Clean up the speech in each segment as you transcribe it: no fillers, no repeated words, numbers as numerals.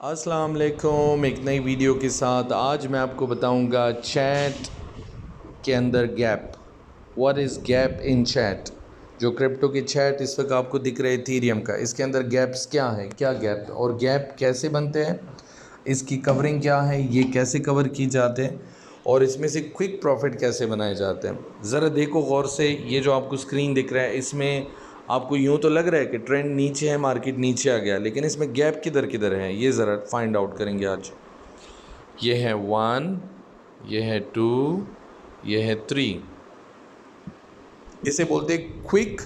अस्सलाम वालेकुम। एक नई वीडियो के साथ आज मैं आपको बताऊंगा चैट के अंदर gap. What is gap in chat? जो क्रिप्टो के चैट इस वक्त आपको दिख रहे इथेरियम का, इसके अंदर गैप्स क्या है, क्या गैप और गैप कैसे बनते हैं, इसकी कवरिंग क्या है, ये कैसे कवर की जाते हैं और इसमें से क्विक प्रॉफिट कैसे बनाए जाते हैं। ज़रा देखो गौर से, ये जो आपको स्क्रीन दिख रहा है इसमें आपको यूँ तो लग रहा है कि ट्रेंड नीचे है, मार्केट नीचे आ गया, लेकिन इसमें गैप किधर किधर है ये ज़रा फाइंड आउट करेंगे आज। ये है 1, ये है 2, ये है 3। इसे बोलते हैं क्विक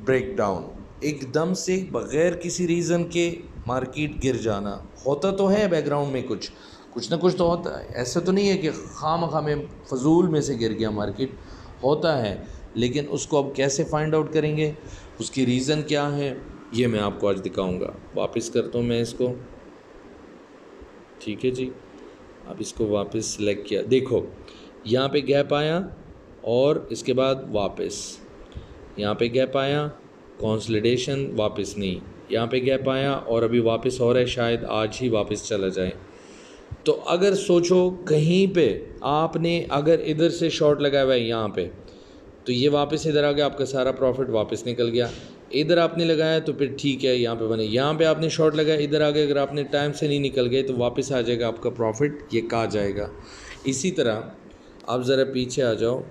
ब्रेकडाउन। एकदम से बग़ैर किसी रीज़न के मार्केट गिर जाना। होता तो है बैकग्राउंड में कुछ कुछ ना कुछ तो होता है, ऐसा तो नहीं है कि खामखा में फजूल में से गिर गया मार्केट, होता है। लेकिन उसको अब कैसे फाइंड आउट करेंगे, उसकी रीज़न क्या है, ये मैं आपको आज दिखाऊंगा। वापस करता हूँ मैं इसको, ठीक है जी। अब इसको वापस सेलेक्ट किया, देखो यहाँ पे गैप आया और इसके बाद वापस यहाँ पे गैप आया, कंसोलिडेशन, वापस नहीं, यहाँ पे गैप आया और अभी वापस हो रहा है, शायद आज ही वापस चला जाए। तो अगर सोचो कहीं पे आपने अगर इधर से शॉर्ट लगाया हुआ है यहाँ पे, तो ये वापस इधर आ गया, आपका सारा प्रॉफिट वापस निकल गया। इधर आपने लगाया तो फिर ठीक है, यहाँ पे बने, यहाँ पे आपने शॉर्ट लगाया, इधर आ गया, अगर आपने टाइम से नहीं निकल गए तो वापस आ जाएगा आपका प्रॉफिट, ये कहा जाएगा। इसी तरह आप ज़रा पीछे आ जाओ,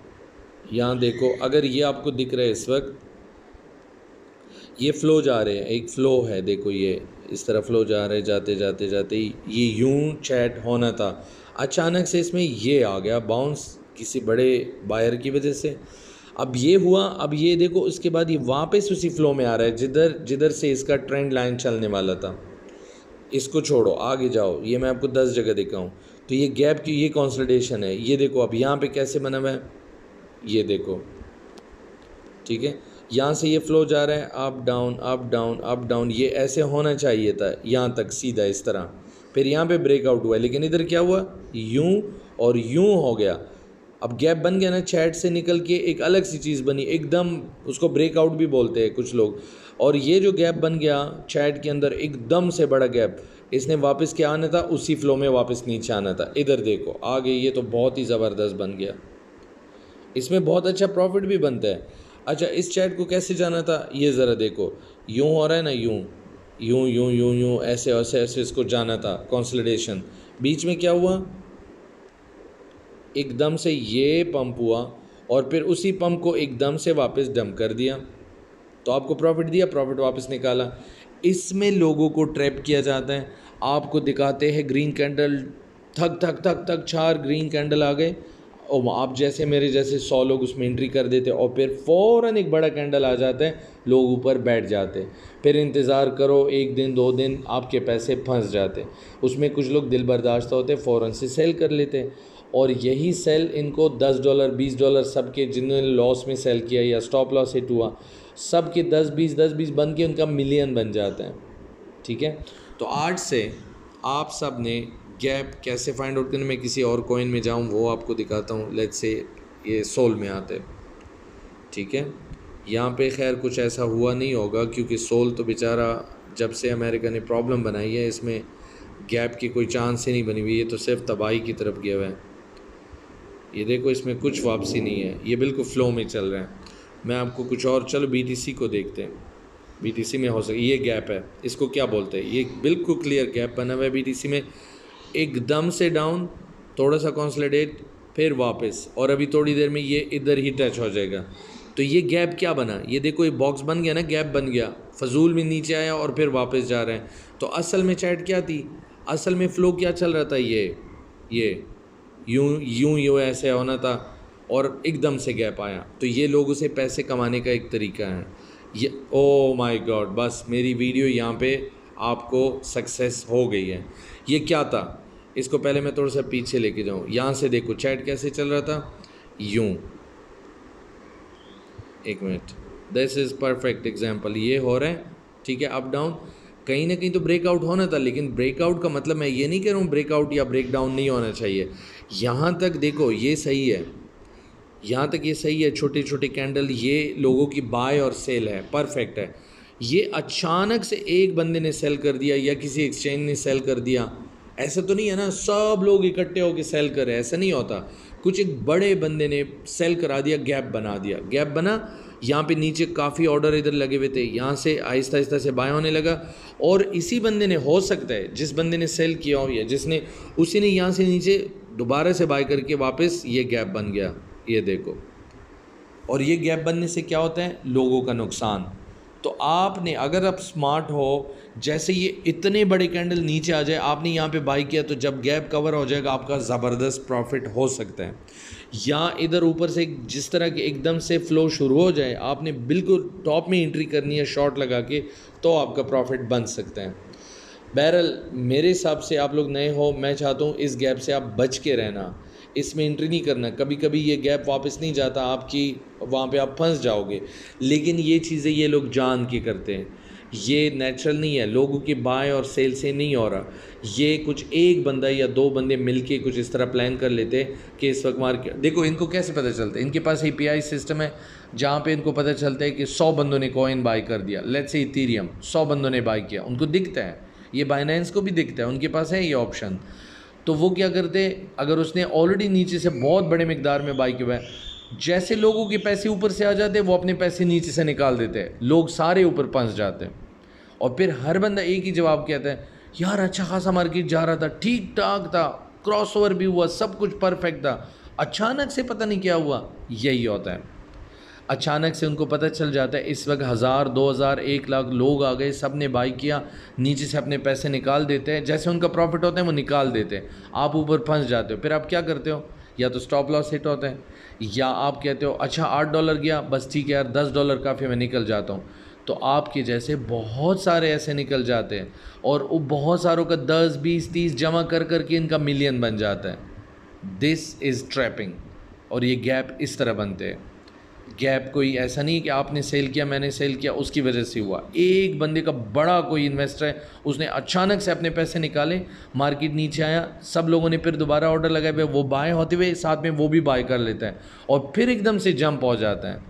यहाँ देखो, अगर ये आपको दिख रहा है इस वक्त ये फ़्लो जा रहे हैं, एक फ़्लो है, देखो ये इस तरह फ़्लो जा रहे, जाते जाते जाते ये यूं चैट होना था, अचानक से इसमें ये आ गया बाउंस किसी बड़े बायर की वजह से। अब ये हुआ, अब ये देखो उसके बाद ये वापस उसी फ़्लो में आ रहा है जिधर जिधर से इसका ट्रेंड लाइन चलने वाला था। इसको छोड़ो, आगे जाओ, ये मैं आपको 10 जगह दिखाऊँ। तो ये गैप की ये कंसोलिडेशन है, ये देखो अब यहाँ पे कैसे बना हुआ है, ये देखो, ठीक है। यहाँ से ये फ़्लो जा रहा है up down up down up down, ये ऐसे होना चाहिए था यहाँ तक सीधा इस तरह, फिर यहाँ पे ब्रेकआउट हुआ, लेकिन इधर क्या हुआ, यूं और यूं हो गया। अब गैप बन गया ना, चैट से निकल के एक अलग सी चीज़ बनी एकदम, उसको ब्रेकआउट भी बोलते हैं कुछ लोग। और ये जो गैप बन गया चैट के अंदर, एकदम से बड़ा गैप, इसने वापस क्या आना था, उसी फ्लो में वापस नीचे आना था। इधर देखो आ गई, ये तो बहुत ही ज़बरदस्त बन गया, इसमें बहुत अच्छा प्रॉफिट भी बनता है। अच्छा, इस चैट को कैसे जाना था, ये ज़रा देखो, यूं हो रहा है ना, यूं यूं यूं यूं यूं ऐसे ऐसे ऐसे इसको जाना था, कंसोलिडेशन। बीच में क्या हुआ, एकदम से ये पंप हुआ और फिर उसी पंप को एकदम से वापस डंप कर दिया, तो आपको प्रॉफिट दिया, प्रॉफिट वापस निकाला। इसमें लोगों को ट्रैप किया जाता है, आपको दिखाते हैं ग्रीन कैंडल, थक थक थक थक 4 ग्रीन कैंडल आ गए और आप जैसे मेरे जैसे 100 लोग उसमें एंट्री कर देते और फिर फ़ौरन एक बड़ा कैंडल आ जाता है, लोग ऊपर बैठ जाते, फिर इंतज़ार करो 1 दिन 2 दिन, आपके पैसे फंस जाते। उसमें कुछ लोग दिल बर्दाश्त होते, फ़ौरन से सेल कर लेते और यही सेल इनको $10 $20 सबके, जिन्होंने लॉस में सेल किया या स्टॉप लॉस हिट हुआ, सब के 10-20 बन के उनका मिलियन बन जाता है, ठीक है। तो आज से आप सब ने गैप कैसे फाइंड आउट करना, मैं किसी और कॉइन में जाऊं वो आपको दिखाता हूं। लेट्स से ये सोल में आते, ठीक है। यहाँ पे खैर कुछ ऐसा हुआ नहीं होगा क्योंकि सोल तो बेचारा जब से अमेरिका ने प्रॉब्लम बनाई है, इसमें गैप की कोई चांस ही नहीं बनी हुई, ये तो सिर्फ तबाही की तरफ गया हुआ है। ये देखो इसमें कुछ वापसी नहीं है, ये बिल्कुल फ़्लो में चल रहा है। मैं आपको कुछ और, चलो BTC को देखते हैं, BTC में हो सके ये गैप है, इसको क्या बोलते हैं, ये बिल्कुल क्लियर गैप बना हुआ है BTC में, एकदम से डाउन, थोड़ा सा कंसोलिडेट, फिर वापस, और अभी थोड़ी देर में ये इधर ही टच हो जाएगा। तो ये गैप क्या बना, ये देखो ये बॉक्स बन गया ना, गैप बन गया, फजूल में नीचे आया और फिर वापस जा रहे हैं। तो असल में चैट क्या थी, असल में फ़्लो क्या चल रहा था, ये यूं यूं यूं ऐसे होना था और एकदम से गैप आया। तो ये लोगों से पैसे कमाने का एक तरीका है ये। ओ माय गॉड, बस मेरी वीडियो यहाँ पे आपको सक्सेस हो गई है। ये क्या था, इसको पहले मैं थोड़ा सा पीछे लेके जाऊँ, यहाँ से देखो चैट कैसे चल रहा था, यूं, एक minute, this is perfect example, ये हो रहा है, ठीक है, अप डाउन, कहीं ना कहीं तो ब्रेकआउट होना था, लेकिन ब्रेकआउट का मतलब मैं ये नहीं कह रहा हूँ ब्रेकआउट या ब्रेक डाउन नहीं होना चाहिए। यहाँ तक देखो ये सही है, यहाँ तक ये सही है, छोटे छोटे कैंडल, ये लोगों की बाय और सेल है, परफेक्ट है। ये अचानक से एक बंदे ने सेल कर दिया या किसी एक्सचेंज ने सेल कर दिया, ऐसा तो नहीं है ना सब लोग इकट्ठे होकर सेल कर रहे हैं, ऐसा नहीं होता। कुछ एक बड़े बंदे ने सेल करा दिया, गैप बना दिया, गैप बना, यहाँ पे नीचे काफ़ी ऑर्डर इधर लगे हुए थे, यहाँ से आहिस्ता आहिस्ता से बाय होने लगा। और इसी बंदे ने, हो सकता है जिस बंदे ने सेल किया हो या जिसने, उसी ने यहाँ से नीचे दोबारा से बाय करके वापस ये गैप बन गया, ये देखो। और ये गैप बनने से क्या होता है, लोगों का नुकसान। तो आपने, अगर आप स्मार्ट हो, जैसे ये इतने बड़े कैंडल नीचे आ जाए, आपने यहाँ पे बाई किया, तो जब गैप कवर हो जाएगा आपका ज़बरदस्त प्रॉफिट हो सकता है। या इधर ऊपर से जिस तरह के एकदम से फ्लो शुरू हो जाए, आपने बिल्कुल टॉप में एंट्री करनी है शॉर्ट लगा के, तो आपका प्रॉफिट बन सकता है। बहरहाल मेरे हिसाब से आप लोग नए हो, मैं चाहता हूँ इस गैप से आप बच के रहना, इसमें एंट्री नहीं करना। कभी कभी ये गैप वापस नहीं जाता आपकी, वहाँ पे आप फंस जाओगे। लेकिन ये चीज़ें ये लोग जान के करते हैं, ये नेचुरल नहीं है, लोगों की बाय और सेल से नहीं हो रहा। ये कुछ एक बंदा या दो बंदे मिलके कुछ इस तरह प्लान कर लेते कि इस वक्त मार्केट, देखो इनको कैसे पता चलता है, इनके पास API सिस्टम है जहाँ पे इनको पता चलता है कि 100 बंदों ने कॉइन बाय कर दिया, लेट्स से इथेरियम 100 बंदों ने बाय किया, उनको दिखता है, ये बाइनेंस को भी दिखता है, उनके पास है ये ऑप्शन। तो वो क्या करते, अगर उसने ऑलरेडी नीचे से बहुत बड़े मिकदार में बाई किया है, जैसे लोगों के पैसे ऊपर से आ जाते हैं वो अपने पैसे नीचे से निकाल देते हैं, लोग सारे ऊपर फंस जाते हैं। और फिर हर बंदा एक ही जवाब कहता है, यार अच्छा खासा मार्केट जा रहा था, ठीक ठाक था, क्रॉसओवर भी हुआ, सब कुछ परफेक्ट था, अचानक से पता नहीं क्या हुआ। यही होता है, अचानक से उनको पता चल जाता है इस वक्त 1000, 2000, 1 लाख लोग आ गए, सब ने बाई किया, नीचे से अपने पैसे निकाल देते हैं, जैसे उनका प्रॉफिट होता है वो निकाल देते हैं, आप ऊपर फंस जाते हो। फिर आप क्या करते हो, या तो स्टॉप लॉस हिट होता है, या आप कहते हो अच्छा $8 गया, बस ठीक है यार $10 काफ़ी, मैं निकल जाता हूँ। तो आपके जैसे बहुत सारे ऐसे निकल जाते हैं, और वो बहुत सारों का 10, 20, 30 जमा कर करके इनका मिलियन बन जाता है। This is trapping. और ये गैप इस तरह बनते हैं। गैप कोई ऐसा नहीं कि आपने सेल किया, मैंने सेल किया, उसकी वजह से हुआ। एक बंदे का बड़ा कोई इन्वेस्टर है, उसने अचानक से अपने पैसे निकाले, मार्केट नीचे आया, सब लोगों ने फिर दोबारा ऑर्डर लगाए हुए, वो बाय होते हुए साथ में वो भी बाय कर लेता है, और फिर एकदम से जंप हो जाता है,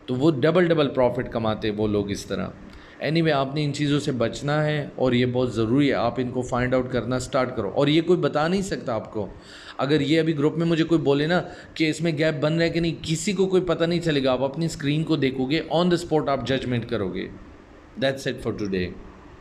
तो वो डबल प्रॉफिट कमाते हैं वो लोग इस तरह। एनीवे, आपने इन चीज़ों से बचना है, और ये बहुत ज़रूरी है, आप इनको फाइंड आउट करना स्टार्ट करो। और ये कोई बता नहीं सकता आपको, अगर ये अभी ग्रुप में मुझे कोई बोले ना कि इसमें गैप बन रहा है कि नहीं, किसी को कोई पता नहीं चलेगा। आप अपनी स्क्रीन को देखोगे, ऑन द स्पॉट आप जजमेंट करोगे। That's it for today.